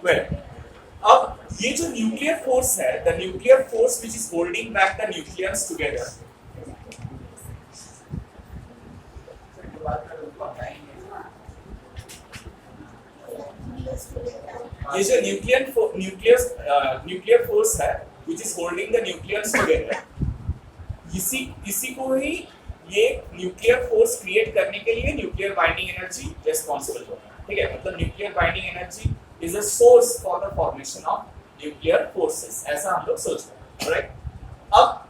Well, अब ये जो न्यूक्लियर फोर्स है, the nuclear force which is holding back the nucleus together, ये जो न्यूक्लियर फोर्स है which is holding the nucleus together, इसी को ही ये न्यूक्लियर फोर्स क्रिएट करने के लिए न्यूक्लियर बाइंडिंग एनर्जी रिस्पॉन्सिबल होता है। ठीक है, मतलब nuclear binding energy is a source for the formation of nuclear forces, ऐसा हम लोग सोचते हैं। राइट, अब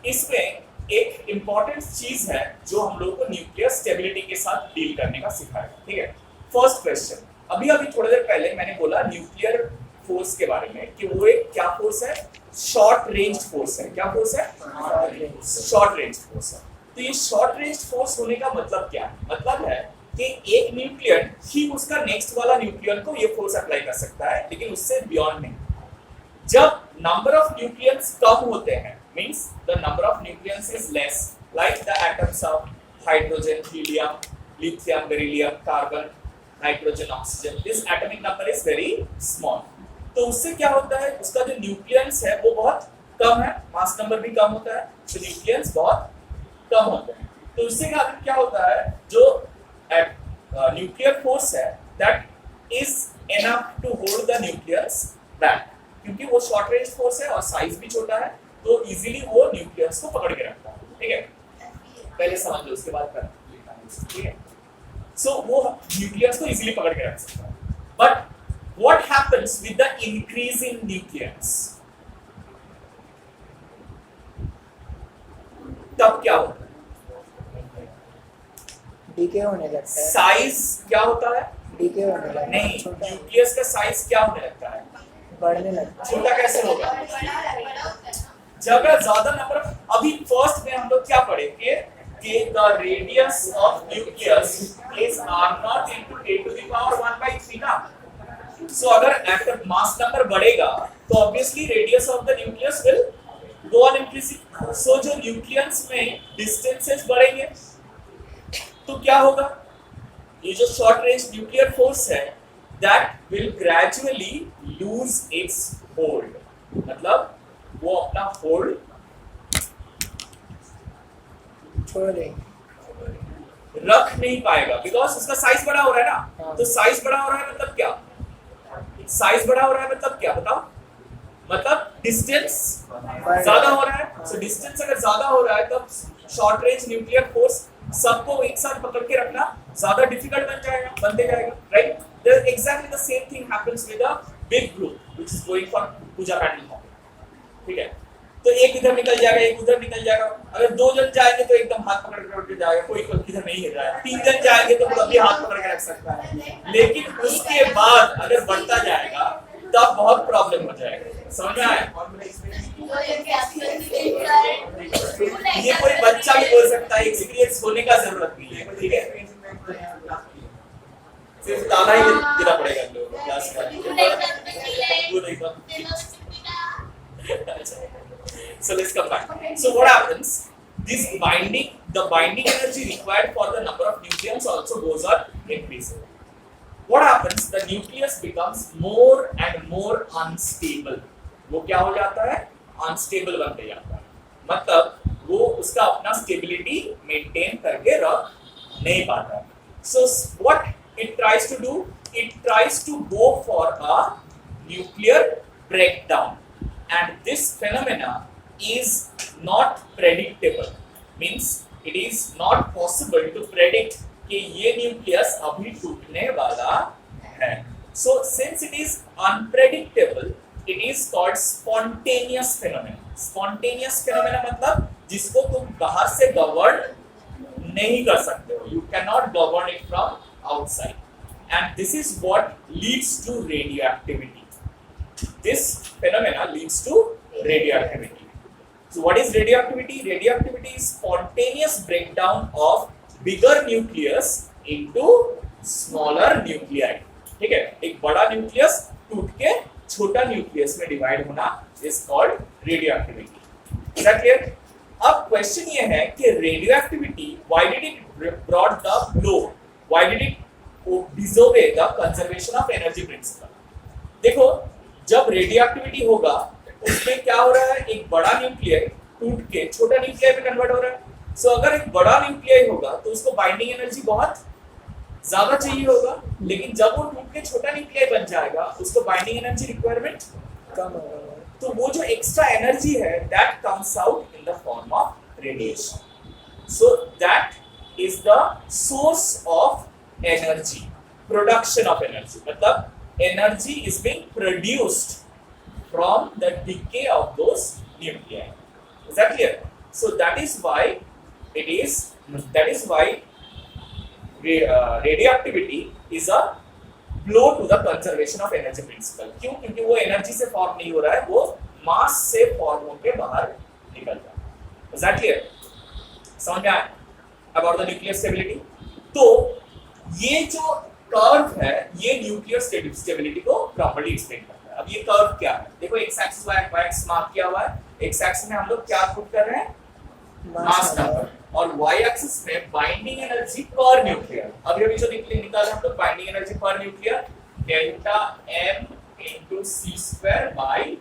इसमें एक इंपॉर्टेंट चीज है जो हम लोग को न्यूक्लियर स्टेबिलिटी के साथ डील करने का सिखाएगा। ठीक है, फर्स्ट क्वेश्चन, अभी थोड़ी देर पहले मैंने बोला न्यूक्लियर फोर्स के बारे में कि वो एक क्या फोर्स है, शॉर्ट रेंज फोर्स है। क्या फोर्स है? शॉर्ट रेंज फोर्स है। तो ये शॉर्ट रेंज फोर्स होने का मतलब क्या है? मतलब है कि एक न्यूक्लियन ही उसका नेक्स्ट वाला न्यूक्लियन को ये फोर्स अप्लाई कर सकता है, लेकिन उससे बियॉन्ड नहीं। जब नंबर ऑफ न्यूक्लियंस कम होते हैं, means the number of nucleons is less, like the atoms of hydrogen, helium, lithium, beryllium, carbon, nitrogen, oxygen, this atomic number is very small. तो उससे क्या होता है, उसका जो न्यूक्लियंस है वो बहुत कम है, मास नंबर भी कम होता है, तो न्यूक्लियंस बहुत कम होते हैं। तो उससे क्या होता है, जो न्यूक्लियर फोर्स है that is enough to hold the nucleus back, क्योंकि वो शॉर्ट रेंज फोर्स है और साइज भी छोटा है, तो इजीली वो न्यूक्लियस को पकड़ के रखता है। ठीक है, पहले समझ लो उसके बाद करना। ठीक है, सो वो न्यूक्लियस को इजीली पकड़ के रख सकता है। But what happens with the increase in nucleus? तब क्या होता है? डीके होने लगता है। साइज क्या होता है? डीके होने लगता है। नहीं, न्यूक्लियस का साइज क्या होने लगता है? बढ़ने लगता है। छोटा कैसे होगा? जब ज्यादा नंबर, अभी फर्स्ट में हम लोग क्या पढ़ेंगे कि the radius of nucleus is r0 into 10 to the power 1/3 ना। So अगर एटम मास नंबर बढ़ेगा तो obviously radius of the nucleus will go on increasing. So जो न्यूक्लियस में डिस्टेंसेस बढ़ेंगे तो क्या होगा, ये जो शॉर्ट रेंज न्यूक्लियर फोर्स है that will gradually lose its hold, मतलब वो अपना होल्ड रख नहीं पाएगा, बिकॉज उसका साइज बड़ा हो रहा है ना। तो साइज बड़ा हो रहा है मतलब क्या, साइज बड़ा हो रहा है मतलब क्या बताओ, मतलब डिस्टेंस ज्यादा हो रहा है। सो डिस्टेंस अगर ज्यादा हो रहा है तब शॉर्ट रेंज न्यूक्लियर फोर्स सबको एक साथ पकड़ के रखना ज्यादा डिफिकल्ट बनते जाएगा। Right, there exactly the same thing happens with a big group which is going for Puja pattern. ठीक है, तो एक इधर निकल जाएगा, एक उधर निकल जाएगा। अगर दो जन जाएंगे तो एकदम हाथ पकड़ के उठ जाएगा, कोई किधर नहीं हिल रहा है। तीन जन जाएंगे तो तभी हाथ पकड़ के रख सकता है, लेकिन उसके बाद अगर बढ़ता जाएगा तब बहुत प्रॉब्लम हो जाएगा। समझ में आया? ये कोई बच्चा भी बोल सकता है, एक्सपीरियंस होने का जरूरत नहीं है। ठीक है, सिर्फ ताला ही देना पड़ेगा लोगों को क्लास में। So let's come back. So what happens? This the binding energy required for the number of nucleons also goes on increasing. What happens? The nucleus becomes more and more unstable. वो क्या हो जाता है? Unstable बनते जाता है। मतलब वो उसका अपना stability maintain करके रख नहीं पाता है। So what it tries to do? It tries to go for a nuclear breakdown, and this phenomena is not predictable, means it is not possible to predict कि ये न्यूक्लियस अभी टूटने वाला है। So since it is unpredictable, it is called spontaneous phenomena. Spontaneous phenomena मतलब जिसको तुम बाहर से गवर्न नहीं कर सकते हो, you cannot govern it from outside, and this is what leads to radioactivity. This phenomena leads to radioactivity. So what is radioactivity? Radioactivity is spontaneous breakdown of bigger nucleus into smaller nuclei. ठीक है, एक बड़ा nucleus टूट के छोटा nucleus में divide होना is called radioactivity. Is that clear? अब क्वेश्चन ये है कि radioactivity, why did it brought the blow? Why did it disobey the conservation of energy principle. देखो जब रेडियोएक्टिविटी होगा उसमें क्या हो रहा है, एक बड़ा न्यूक्लियर टूट के छोटा न्यूक्लियर में कन्वर्ट हो रहा है। सो अगर एक बड़ा न्यूक्लियर होगा तो उसको बाइंडिंग एनर्जी बहुत ज्यादा चाहिए होगा, लेकिन जब वो टूट के छोटा न्यूक्लियर बन जाएगा उसको बाइंडिंग एनर्जी रिक्वायरमेंट कम होगा। तो वो जो एक्स्ट्रा एनर्जी है that comes out in the form of radiation. So that is the source of energy, production of energy, मतलब energy is being produced from the decay of those nuclear. Is that clear? So that is why radioactivity is a blow to the conservation of energy principle। क्यों? क्योंकि वो energy से form नहीं हो रहा है, वो मास से फॉर्म होकर बाहर निकल रहा है। Is that clear? समझ में आया about the nuclear stability? तो ये जो कर्व है ये न्यूक्लियर स्टेबिलिटी को प्रॉपर्ली एक्सप्लेन करता है। अब ये कर्व क्या है? देखो X axis Y axis mark किया हुआ है। एक्स एक्सिस में हम लोग क्या पुट कर रहे हैं, मास नंबर, और y एक्सिस में बाइंडिंग एनर्जी पर न्यूक्लियर। अभी अभी जो निकाला हम लोग binding energy per nuclear delta m into c² by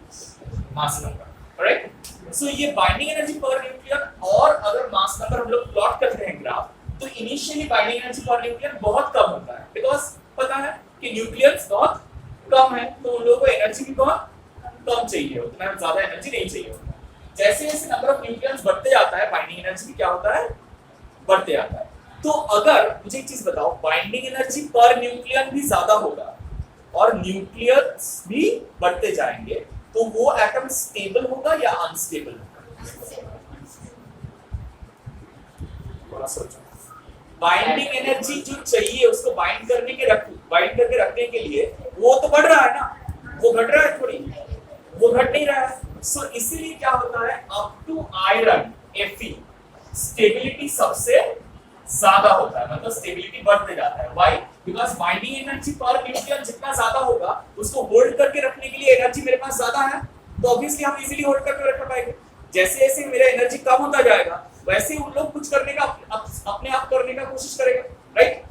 mass number. Right? So ये बाइंडिंग एनर्जी पर न्यूक्लियर, और अगर मास नंबर हम लोग प्लॉट करते हैं ग्राफ, तो initially binding energy per nuclear बहुत कम होता है, बिकॉज़ पता है कि न्यूक्लियस बहुत कम है, तो उन लोगों को एनर्जी भी बहुत कम चाहिए, उतना ज्यादा एनर्जी नहीं चाहिए होता। जैसे जैसे नंबर ऑफ न्यूक्लियस बढ़ते जाता है बाइंडिंग एनर्जी भी क्या होता है, बढ़ते जाता है। तो अगर मुझे एक चीज बताओ, बाइंडिंग एनर्जी पर न्यूक्लियन भी ज्यादा होगा और न्यूक्लियस भी बढ़ते जाएंगे, तो वो एटम स्टेबल होगा या अनस्टेबल होगा? थोड़ा सोचो। बाइंडिंग एनर्जी जो चाहिए उसको बाइंड करके रखने के लिए वो तो बढ़ रहा है ना, वो घट रहा है थोड़ी, वो घट नहीं रहा है। सो इसीलिए क्या होता है, up to iron Fe stability सबसे ज्यादा होता है, मतलब स्टेबिलिटी बढ़ते जाता है। Why? Because binding energy per nucleon जितना ज्यादा होगा उसको होल्ड करके रखने के लिए एनर्जी मेरे पास ज्यादा है, तो ऑब्वियसली हम इजीली होल्ड करके रख पाएंगे। जैसे जैसे मेरा एनर्जी कम होता जाएगा वैसे ही उन लोग कुछ करने का अपने आप करने का कोशिश करेगा। राइट?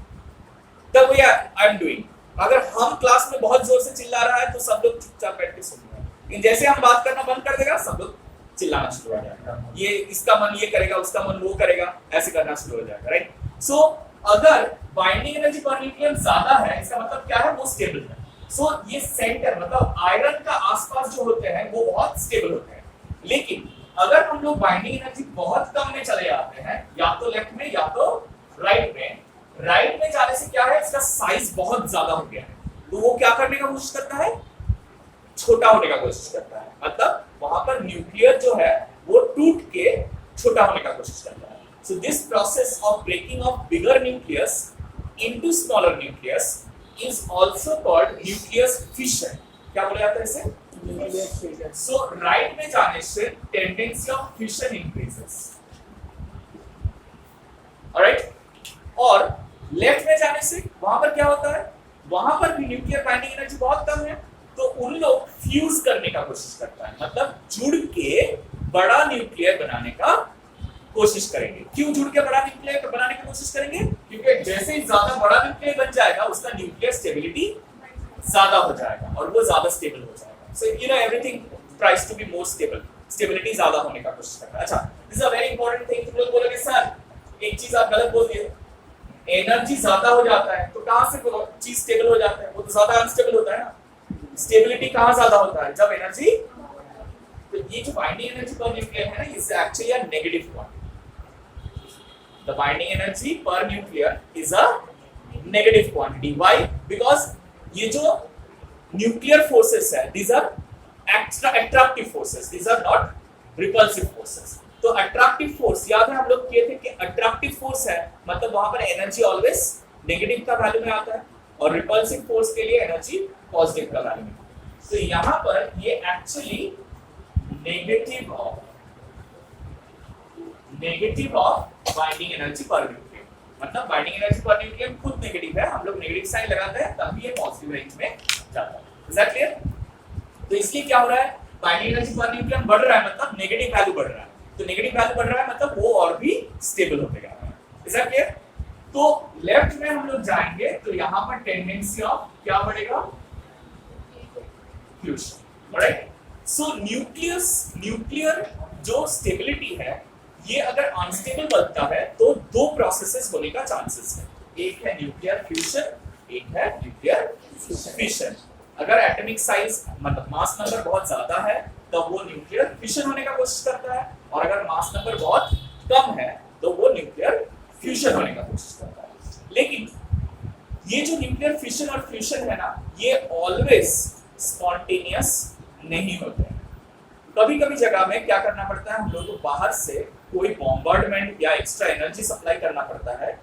तब वी आई एम डूइंग, अगर हम क्लास में बहुत जोर से चिल्ला रहा है तो सब लोग चुपचाप बैठ के सुन रहे हैं, लेकिन जैसे हम बात करना बंद कर देगा सब लोग चिल्लाना शुरू हो जाएगा, ये इसका मन ये करेगा, उसका मन वो करेगा, ऐसे करना शुरू हो जाएगा। राइट? सो अगर बाइंडिंग एनर्जी पर न्यूक्लियन ज्यादा है इसका मतलब क्या है, वो स्टेबल है। सो ये सेंटर मतलब आयरन का आसपास जो होते हैं वो बहुत स्टेबल होते हैं। लेकिन अगर हम लोग बाइंडिंग एनर्जी बहुत कम में चले जाते हैं, या तो लेफ्ट में या तो राइट में जाने से क्या है, इसका साइज बहुत ज्यादा हो गया है, तो वो क्या करने का कोशिश करता है, छोटा होने का कोशिश करता है। मतलब वहां पर न्यूक्लियर जो है वो टूट के छोटा होने का कोशिश करता है। So this process of breaking of bigger nucleus into smaller nucleus is also called nucleus fission. क्या बोला जाता है इसे? Nuclear fission. सो राइट में जाने से tendency of fission increases, alright, और लेफ्ट में जाने से वहां पर क्या होता है, वहां पर भी न्यूक्लियर बाइंडिंग एनर्जी बहुत कम है, तो उन लोग फ्यूज करने का कोशिश करता है, मतलब जुड़ के बड़ा न्यूक्लियर बनाने का कोशिश करेंगे। क्यों जुड़ के बड़ा न्यूक्लियर बनाने की कोशिश करेंगे? क्योंकि जैसे ही ज्यादा बड़ा न्यूक्लियर बन जाएगा उसका न्यूक्लियर स्टेबिलिटी ज्यादा हो जाएगा और वो ज्यादा स्टेबल हो जाएगा। So you know everything tries to be more stable, stability ज्यादा होने का कोशिश करता है। अच्छा, this is a very important thing. तुम लोग बोलोगे सर एक चीज आप गलत बोल दिए, एनर्जी ज्यादा हो जाता है तो कहां से चीज स्टेबल हो जाता है, वो तो ज्यादा अनस्टेबल होता है ना। स्टेबिलिटी कहां ज्यादा होता है, जब एनर्जी, तो ये जो बाइंडिंग एनर्जी पर न्यूक्लियर है ना, is actually a negative quantity. The binding energy per nuclear is a negative quantity. Why? Because ये जो न्यूक्लियर फोर्सेस है these are extra attractive forces, these are not repulsive forces. तो attractive force याद है हम लोग किए थे कि अट्रैक्टिव फोर्स है मतलब वहां पर एनर्जी ऑलवेज नेगेटिव का वैल्यू में आता है, और रिपल्सिव फोर्स के लिए एनर्जी पॉजिटिव का वैल्यू में। तो यहां पर ये actually negative of binding energy per nuclear, मतलब बाइंडिंग एनर्जी पर न्यूक्लियर खुद नेगेटिव है, हम लोग नेगेटिव साइन लगाते हैं तभी ये पॉजिटिव रेंज में जाता है। Is that clear? तो इसलिए क्या हो रहा है, बाइंडिंग एनर्जी पर न्यूक्लियर बढ़ रहा है मतलब नेगेटिव वैल्यू बढ़ रहा है, तो नेगेटिव वैल्यू बढ़ रहा है मतलब वो और भी स्टेबल होते जा रहा है। Is that clear? तो लेफ्ट में हम लोग जाएंगे तो यहाँ पर टेंडेंसी ऑफ क्या बढ़ेगा, फ्यूजन, राइट। सो न्यूक्लियर जो स्टेबिलिटी है, ये अगर अनस्टेबल बनता है तो दो प्रोसेसेस होने का चांसेस है, एक है न्यूक्लियर फ्यूजन, एक है न्यूक्लियर फिशन। अगर एटॉमिक साइज मतलब मास नंबर बहुत ज्यादा है तो वो न्यूक्लियर फिशन होने का कोशिश करता है, और अगर मास नंबर बहुत कम है तो वो न्यूक्लियर फ्यूजन होने का कोशिश करता है। लेकिन ये जो न्यूक्लियर फिशन और फ्यूजन है ना, ये ऑलवेज स्पॉन्टेनियस नहीं होते हैं। कभी-कभी जगह में क्या करना पड़ता है, हम लोगों को बाहर से कोई बॉम्बार्डमेंट या एक्स्ट्रा एनर्जी सप्लाई करना पड़ता है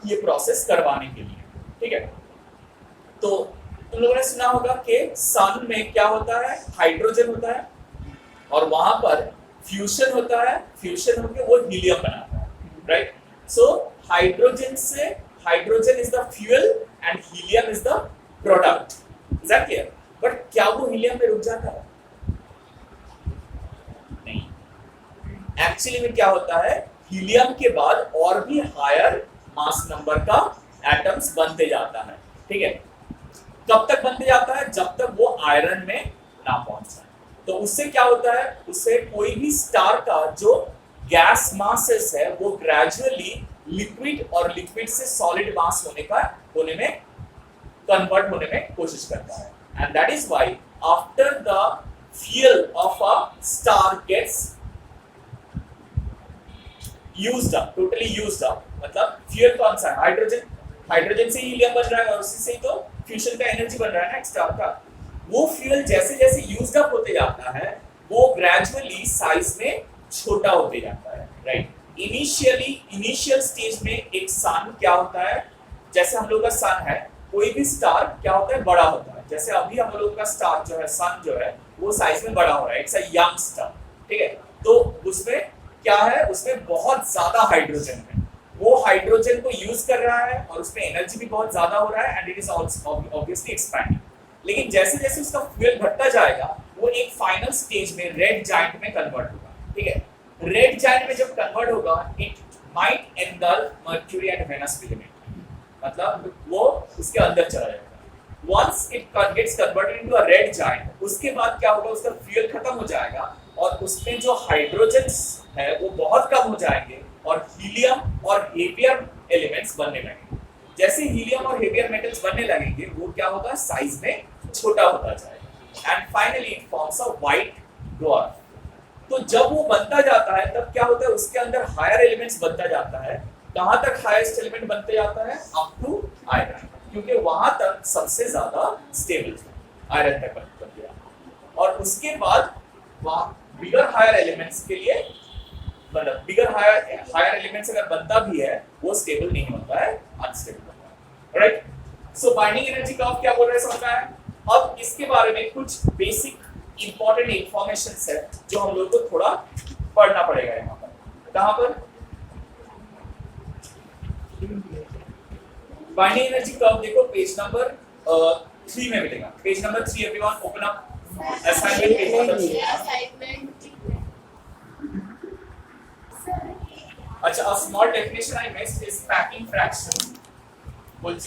ये प्रोसेस करवाने के लिए, ठीक है। तो तुम लोगों ने सुना होगा कि सन में क्या होता है, हाइड्रोजन होता है, और वहां पर फ्यूजन होता है, फ्यूजन होकर वो हीलियम बनाता है, right. So hydrogen is the fuel and helium is the product, is that clear. But क्या वो हीलियम में रुक जाता है? नहीं, एक्चुअली में क्या होता है, हीलियम के बाद और भी हायर मास नंबर का एटम्स बनते जाता है, ठीक है। कब तक बनते जाता है? जब तक वो आयरन में ना पहुंच जाए। तो उससे क्या होता है, उससे कोई भी स्टार का जो गैस मासेस है वो ग्रेजुअली लिक्विड और लिक्विड से सॉलिड मास होने में कन्वर्ट होने में कोशिश करता है। And that is why after the fuel of a star gets used up, totally used up, मतलब फ्यूल कौन सा है, हाइड्रोजन से हीलियम बन रहा है और उसी से ही तो फ्यूजन का एनर्जी बन रहा है ना एक स्टार का। वो फ्यूल जैसे जैसे यूज्ड अप होते जाता है वो ग्रेजुअली साइज में छोटा होते जाता है, राइट। इनिशियल स्टेज में एक सन क्या होता है, जैसे हम लोग का सन है, कोई भी स्टार क्या होता है, बड़ा होता है। जैसे अभी हम लोग का स्टार जो है, सन जो है, वो साइज में बड़ा हो रहा है, इट्स अ यंग स्टार, ठीक है। तो उसमें क्या है, उसमें बहुत ज्यादा हाइड्रोजन है, वो हाइड्रोजन को यूज कर रहा है और उसमें एनर्जी भी बहुत ज्यादा हो रहा है and it is obviously expanding. लेकिन जैसे जैसे उसका फ्यूल घटता जाएगा वो एक फाइनल स्टेज में रेड जायंट में कन्वर्ट होगा, ठीक है। रेड जायंट में जब कन्वर्ट होगा it might engulf Mercury and Venus filament, मतलब वो उसके अंदर चला जाएगा। Once it gets converted into a red giant, उसके बाद क्या होगा, उसका फ्यूल खत्म हो जाएगा और उसमें जो हाइड्रोजन्स है वो बहुत कम हो जाएंगे और हीलियम और हेवियर एलिमेंट्स बनने लगेंगे। जैसे हीलियम और हेवियर मेटल्स बनने लगेंगे वो क्या होगा, साइज में छोटा होता जाएगा and finally it forms a white dwarf. तो जब वो बनता जाता है तब क्या होता है, उसके अंदर हायर एलिमेंट्स बनता जाता है। कहां तक हाईएस्ट एलिमेंट बनते जाता है, अप टू आयरन, क्योंकि वहां तक सबसे ज्यादा स्टेबल आयरन तक बन गया। और उसके बाद वहां बिगर हायर एलिमेंट्स के लिए, मतलब बिगर हायर एलिमेंट्स अगर बनता भी है वो स्टेबल नहीं होता है, अनस्टेबल होता है, राइट। सो बाइंडिंग एनर्जी का क्या बोल रहे हैं, समझ में आया। अब इसके बारे में कुछ बेसिक इंपॉर्टेंट इंफॉर्मेशंस है जो हम लोग को थोड़ा पढ़ना पड़ेगा यहाँ पर। कहाँ पर बाइंडिंग एनर्जी कर्व देखो, पेज नंबर 3 में मिलेगा। Page number 3 everyone open up assignment page number 3। अच्छा, a small definition I missed is packing fraction. Bulls.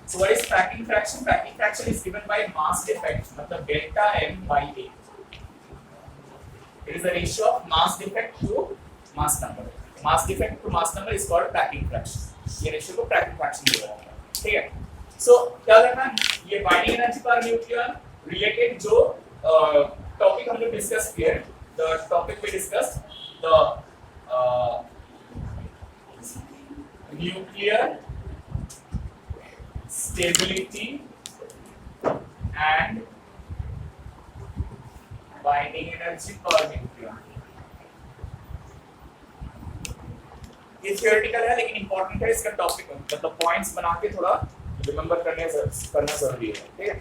So what is packing fraction? Packing fraction is given by mass defect, मतलब delta m by a. It is the ratio of mass defect to mass number. Mass defect to mass number is called packing fraction. ये ratio को packing fraction बोला जाता है, ठीक है। So क्या करना है, ये binding energy पर न्यूक्लियर रिलेटेड जो टॉपिक हम लोग डिस्कस किए, the topic we discussed, the nuclear stability and binding energy per nucleon। ये थियोरेटिकल है लेकिन इंपॉर्टेंट है, इसका टॉपिक मतलब पॉइंट्स बना के थोड़ा रिमेंबर करना जरूरी है, ठीक है।